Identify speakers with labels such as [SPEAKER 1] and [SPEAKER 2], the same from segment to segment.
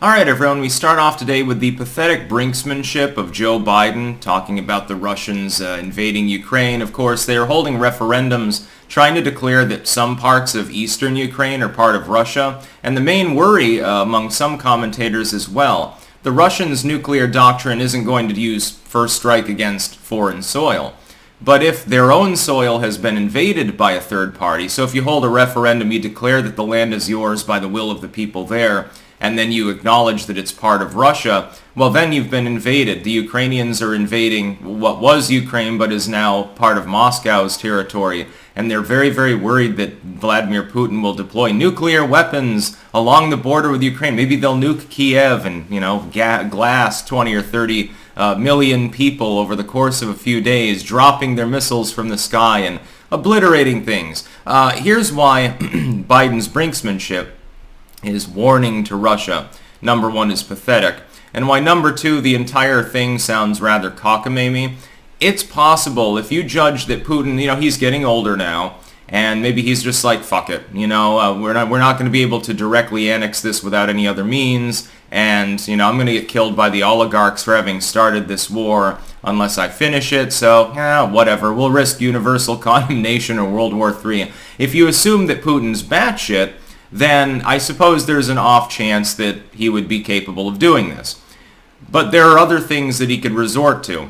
[SPEAKER 1] Alright everyone, we start off today with the pathetic brinksmanship of Joe Biden, talking about the Russians invading Ukraine. Of course, they are holding referendums trying to declare that some parts of eastern Ukraine are part of Russia, and the main worry among some commentators as well, the Russians' nuclear doctrine isn't going to use first strike against foreign soil. But if their own soil has been invaded by a third party, so if you hold a referendum, you declare that the land is yours by the will of the people there, and then you acknowledge that it's part of Russia, well then you've been invaded. The Ukrainians are invading what was Ukraine but is now part of Moscow's territory, and they're very, very worried that Vladimir Putin will deploy nuclear weapons along the border with Ukraine. Maybe they'll nuke Kiev and, glass 20 or 30 million people over the course of a few days, dropping their missiles from the sky and obliterating things. Here's why Biden's brinksmanship is warning to Russia. Number one is pathetic. And why number two, the entire thing sounds rather cockamamie. It's possible if you judge that Putin, he's getting older now, and maybe he's just like, fuck it, we're not going to be able to directly annex this without any other means, and, I'm going to get killed by the oligarchs for having started this war unless I finish it, so, whatever, we'll risk universal condemnation or World War III. If you assume that Putin's batshit, then I suppose there's an off chance that he would be capable of doing this. But there are other things that he could resort to.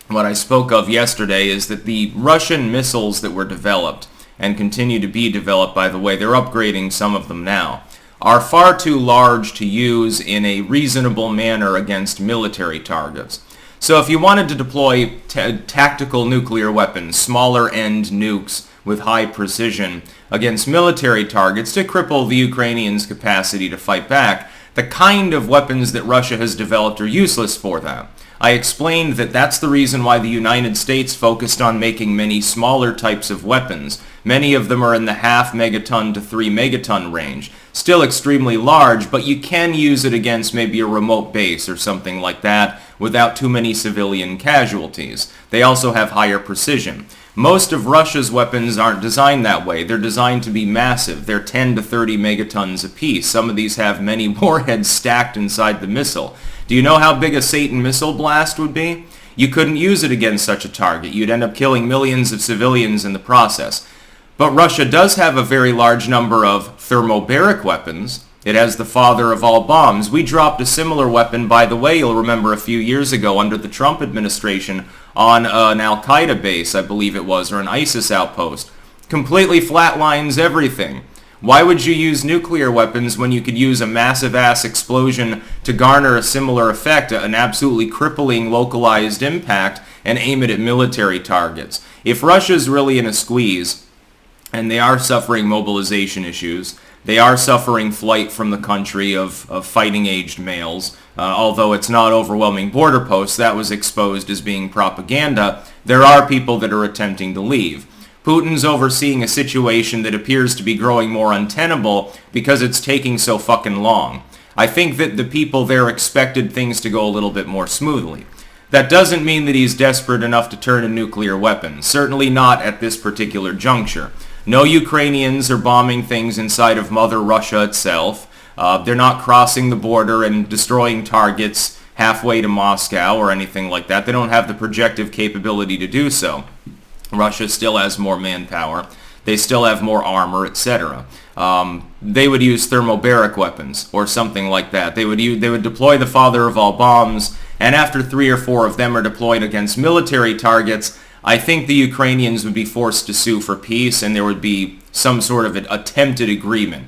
[SPEAKER 1] What I spoke of yesterday is that the Russian missiles that were developed, and continue to be developed, by the way, they're upgrading some of them now, are far too large to use in a reasonable manner against military targets. So if you wanted to deploy tactical nuclear weapons, smaller end nukes with high precision against military targets to cripple the Ukrainians' capacity to fight back, the kind of weapons that Russia has developed are useless for that. I explained that that's the reason why the United States focused on making many smaller types of weapons. Many of them are in the half megaton to 3 megaton range. Still extremely large, but you can use it against maybe a remote base or something like that without too many civilian casualties. They also have higher precision. Most of Russia's weapons aren't designed that way. They're designed to be massive. They're 10 to 30 megatons apiece. Some of these have many warheads stacked inside the missile. Do you know how big a Satan missile blast would be? You couldn't use it against such a target. You'd end up killing millions of civilians in the process. But Russia does have a very large number of thermobaric weapons. It has the father of all bombs. We dropped a similar weapon, by the way, you'll remember a few years ago under the Trump administration on an Al-Qaeda base, I believe it was, or an ISIS outpost. Completely flatlines everything. Why would you use nuclear weapons when you could use a massive-ass explosion to garner a similar effect, an absolutely crippling localized impact, and aim it at military targets? If Russia's really in a squeeze, and they are suffering mobilization issues, they are suffering flight from the country of fighting-aged males, although it's not overwhelming border posts. That was exposed as being propaganda. There are people that are attempting to leave. Putin's overseeing a situation that appears to be growing more untenable because it's taking so fucking long. I think that the people there expected things to go a little bit more smoothly. That doesn't mean that he's desperate enough to turn to nuclear weapons. Certainly not at this particular juncture. No Ukrainians are bombing things inside of Mother Russia itself. They're not crossing the border and destroying targets halfway to Moscow or anything like that. They don't have the projective capability to do so. Russia still has more manpower. They still have more armor, etc. They would use thermobaric weapons or something like that. They would deploy the father of all bombs, and after 3 or 4 of them are deployed against military targets, I think the Ukrainians would be forced to sue for peace, and there would be some sort of an attempted agreement.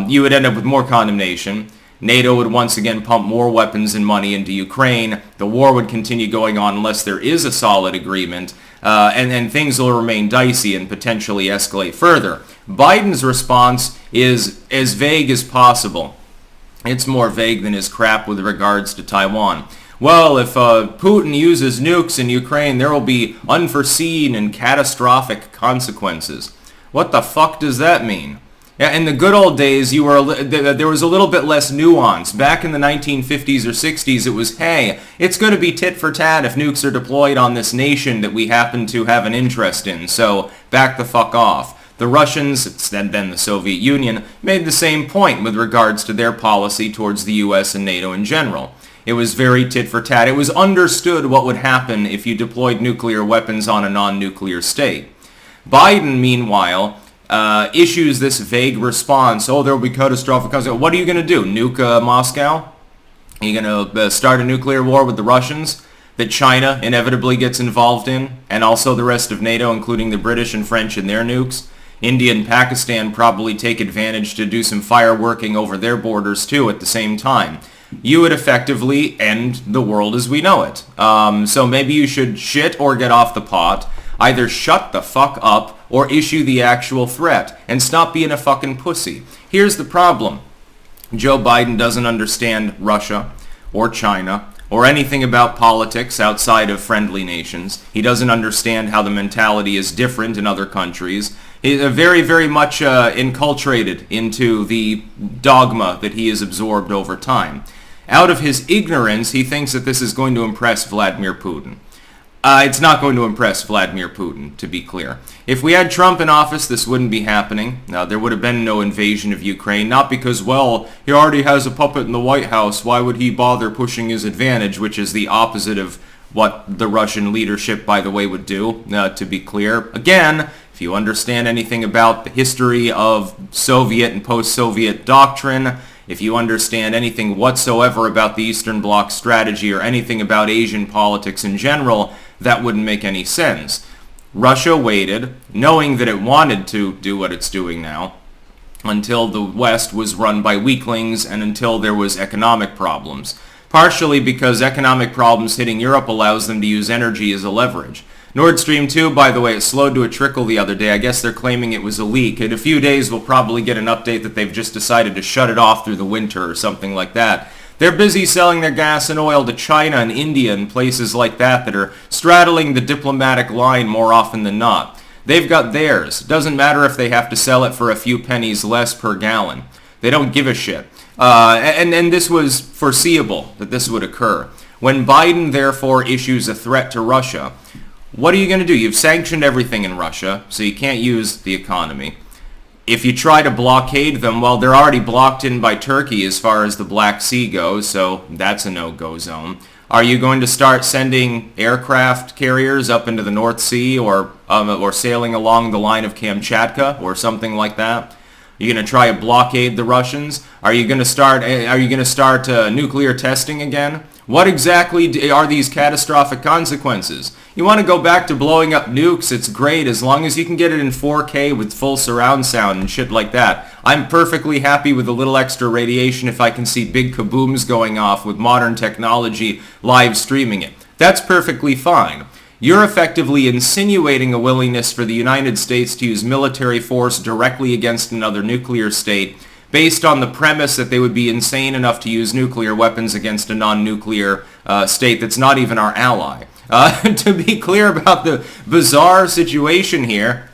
[SPEAKER 1] You would end up with more condemnation. NATO would once again pump more weapons and money into Ukraine. The war would continue going on unless there is a solid agreement, and things will remain dicey and potentially escalate further. Biden's response is as vague as possible. It's more vague than his crap with regards to Taiwan. Well, if Putin uses nukes in Ukraine, there will be unforeseen and catastrophic consequences. What the fuck does that mean? Yeah, in the good old days, there was a little bit less nuance. Back in the 1950s or 60s, it was, hey, it's going to be tit for tat if nukes are deployed on this nation that we happen to have an interest in, so back the fuck off. The Russians, then the Soviet Union, made the same point with regards to their policy towards the US and NATO in general. It was very tit for tat. It was understood what would happen if you deployed nuclear weapons on a non-nuclear state. Biden, meanwhile, issues this vague response, oh, there will be catastrophic consequences. What are you going to do, nuke Moscow? Are you going to start a nuclear war with the Russians that China inevitably gets involved in, and also the rest of NATO, including the British and French and their nukes? India and Pakistan probably take advantage to do some fireworking over their borders too at the same time. You would effectively end the world as we know it. So maybe you should shit or get off the pot. Either shut the fuck up or issue the actual threat and stop being a fucking pussy. Here's the problem. Joe Biden doesn't understand Russia or China or anything about politics outside of friendly nations. He doesn't understand how the mentality is different in other countries. He's very, very much enculturated into the dogma that he has absorbed over time. Out of his ignorance, he thinks that this is going to impress Vladimir Putin. It's not going to impress Vladimir Putin, to be clear. If we had Trump in office, this wouldn't be happening. There would have been no invasion of Ukraine, not because, well, he already has a puppet in the White House. Why would he bother pushing his advantage, which is the opposite of what the Russian leadership, by the way, would do, to be clear. Again, if you understand anything about the history of Soviet and post-Soviet doctrine, if you understand anything whatsoever about the Eastern Bloc strategy or anything about Asian politics in general, that wouldn't make any sense. Russia waited, knowing that it wanted to do what it's doing now, until the West was run by weaklings and until there was economic problems. Partially because economic problems hitting Europe allows them to use energy as a leverage. Nord Stream 2, by the way, it slowed to a trickle the other day. I guess they're claiming it was a leak. In a few days, we'll probably get an update that they've just decided to shut it off through the winter or something like that. They're busy selling their gas and oil to China and India and places like that are straddling the diplomatic line more often than not. They've got theirs. Doesn't matter if they have to sell it for a few pennies less per gallon. They don't give a shit. And this was foreseeable that this would occur. When Biden, therefore, issues a threat to Russia, what are you going to do? You've sanctioned everything in Russia, so you can't use the economy. If you try to blockade them, well, they're already blocked in by Turkey as far as the Black Sea goes, so that's a no-go zone. Are you going to start sending aircraft carriers up into the North Sea or sailing along the line of Kamchatka or something like that? Are you going to try to blockade the Russians? Are you going to start nuclear testing again? What exactly are these catastrophic consequences? You want to go back to blowing up nukes, it's great as long as you can get it in 4K with full surround sound and shit like that. I'm perfectly happy with a little extra radiation if I can see big kabooms going off with modern technology live streaming it. That's perfectly fine. You're effectively insinuating a willingness for the United States to use military force directly against another nuclear state based on the premise that they would be insane enough to use nuclear weapons against a non-nuclear state that's not even our ally. To be clear about the bizarre situation here,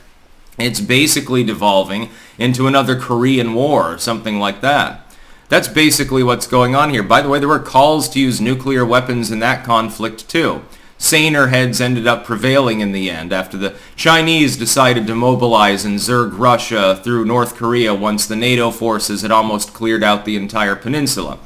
[SPEAKER 1] it's basically devolving into another Korean War or something like that. That's basically what's going on here. By the way, there were calls to use nuclear weapons in that conflict too. Saner heads ended up prevailing in the end after the Chinese decided to mobilize and zerg Russia through North Korea once the NATO forces had almost cleared out the entire peninsula,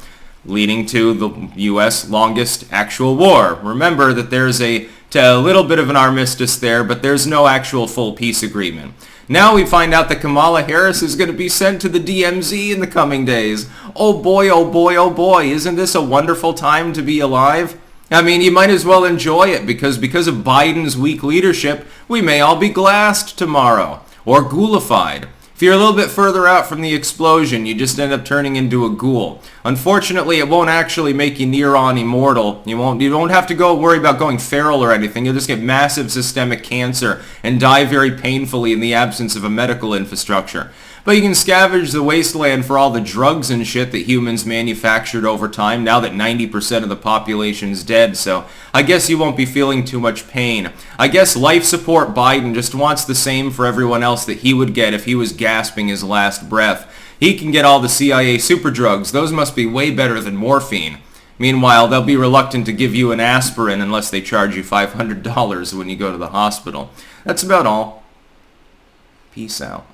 [SPEAKER 1] leading to the U.S. longest actual war. Remember that there's a little bit of an armistice there, but there's no actual full peace agreement. Now we find out that Kamala Harris is going to be sent to the DMZ in the coming days. Oh boy, oh boy, oh boy, isn't this a wonderful time to be alive? I mean, you might as well enjoy it because of Biden's weak leadership, we may all be glassed tomorrow or ghoulified. If you're a little bit further out from the explosion, you just end up turning into a ghoul. Unfortunately, it won't actually make you near-on immortal. You won't have to go worry about going feral or anything. You'll just get massive systemic cancer and die very painfully in the absence of a medical infrastructure. But you can scavenge the wasteland for all the drugs and shit that humans manufactured over time now that 90% of the population's dead, so I guess you won't be feeling too much pain. I guess life support Biden just wants the same for everyone else that he would get if he was gasping his last breath. He can get all the CIA super drugs. Those must be way better than morphine. Meanwhile, they'll be reluctant to give you an aspirin unless they charge you $500 when you go to the hospital. That's about all. Peace out.